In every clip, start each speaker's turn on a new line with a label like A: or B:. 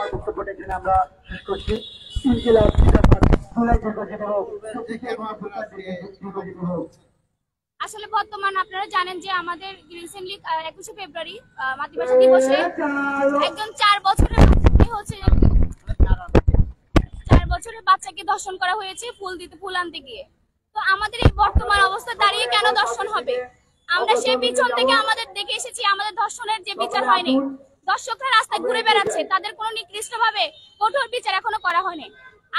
A: আমার বক্তব্যটা এখানে আমরা শেষ করছি। ইনকিলাব জিন্দাবাদ, জুলাই নির্বাচিত হোক।
B: আসলে বর্তমান আপনারা জানেন যে আমাদের রিসেন্টলি 21শে ফেব্রুয়ারি মাতৃভাষা দিবসে একজন 4 বছরের বাচ্চাকে হচ্ছে 4 বছরের বাচ্চাকে ধর্ষণ করা হয়েছে ফুল আনতে গিয়ে। তো আমাদের এই বর্তমান অবস্থা দাঁড়িয়ে কেন ধর্ষণ হবে? আমরা সেই পিছন থেকে আমাদের দেখে এসেছি আমাদের ধর্ষণের যে বিচার হয়নি। দর্শকরা রাস্তায় ঘুরে বেড়াচ্ছে, তাদের কোনো নিকৃষ্টভাবে কঠোর বিচার এখনো করা হয়নি।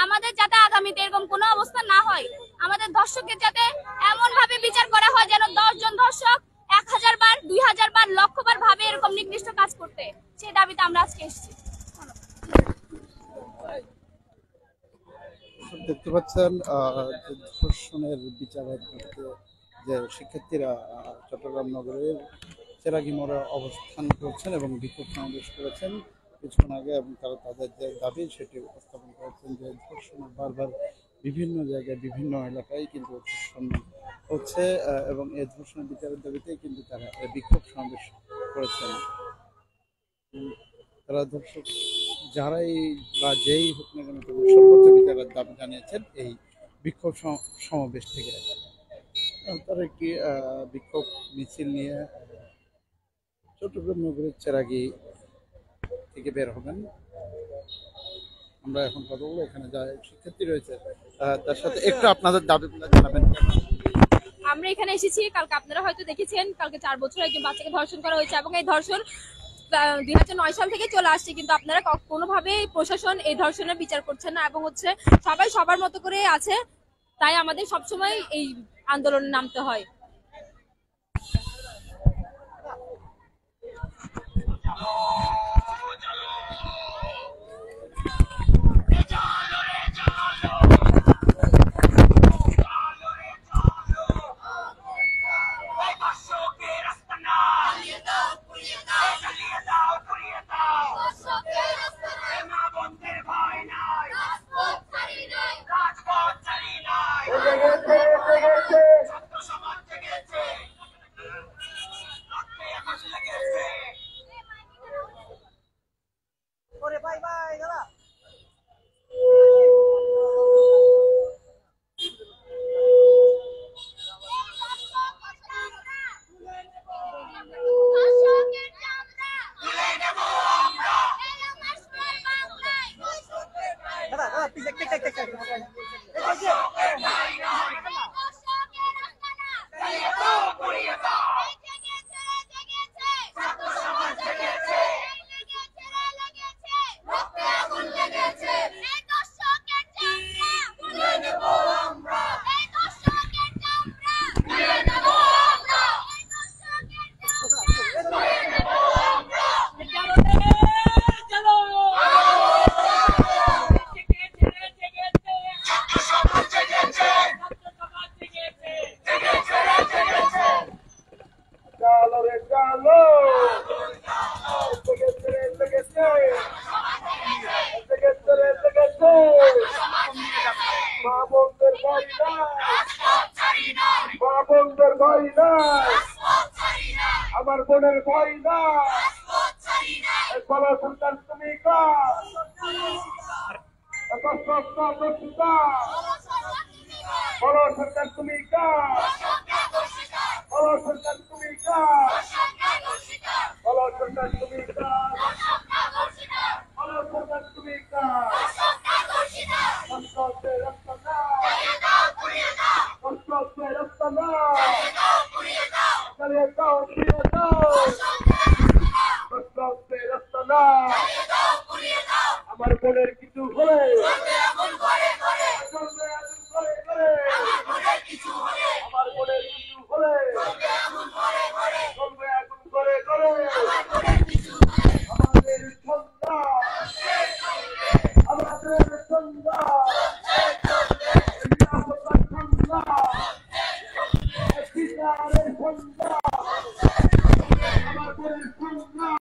B: আমাদের যাতে আগামীতে এরকম কোনো অবস্থা না হয়, আমাদের দর্শকের যাতে এমন ভাবে বিচার করা হয় যেন 10 জন দর্শক 1000 বার 2000 বার লক্ষবার ভাবে এরকম নিকৃষ্ট কাজ করতে, সেই দাবিতে আমরা আজকে এসেছি।
C: দেখতে পাচ্ছেন ধর্ষণের বিচারের ক্ষেত্রে যে শিক্ষার্থীরা চট্টগ্রাম নগরের চেরাগি মোড়ে অবস্থান করছেন এবং বিক্ষোভ সমাবেশ করেছেন কিছুক্ষণ আগে, এবং তারা তাদের যে দাবি সেটি উপস্থাপন করেছেন যে ধর্ষণের বারবার বিভিন্ন জায়গায় বিভিন্ন এলাকায় কিন্তু ধর্ষণ হচ্ছে এবং এই ধর্ষণের বিচারের দাবিতেই কিন্তু তারা বিক্ষোভ সমাবেশ করেছেন। তারা দর্শক যারাই বা যেই হোক না কেন সর্বোচ্চ বিচারের দাবি জানিয়েছেন এই বিক্ষোভ সমাবেশ থেকে। তারা একটি বিক্ষোভ মিছিল নিয়ে চট্টগ্রাম নগরের চেরাগি থেকে বের হবেন। আমরা এখন কথা বলবো, এখানে যা শিক্ষার্থী রয়েছে তার সাথে একটু আপনাদের দাবিগুলো জানাবেন।
B: আমরা এখানে এসেছি, কালকে আপনারা হয়তো দেখেছেন, কালকে 4 বছর একজন বাচ্চাকে ধর্ষণ করা হয়েছে এবং এই ধর্ষণ 2009 সাল থেকে চলে আসছে, কিন্তু আপনারা কোনোভাবে প্রশাসন এই ধর্ষণের বিচার করছেন না এবং হচ্ছে সবাই সবার মতো করে আছে, তাই আমাদের সবসময় এই আন্দোলনে নামতে হয়।
A: আমার বোনের ভয় না, বলো সরকার তুমি বলো সরকার তুমি বলো সরকার তুমি বলো সরকার তুমি বলো সরকার তুমি আমার বোনের কিছু হলে আমার বোনের কিছু হলে চলবে এখন করে করে আমাদের সন্ধ্যা আমাদের সন্ধ্যা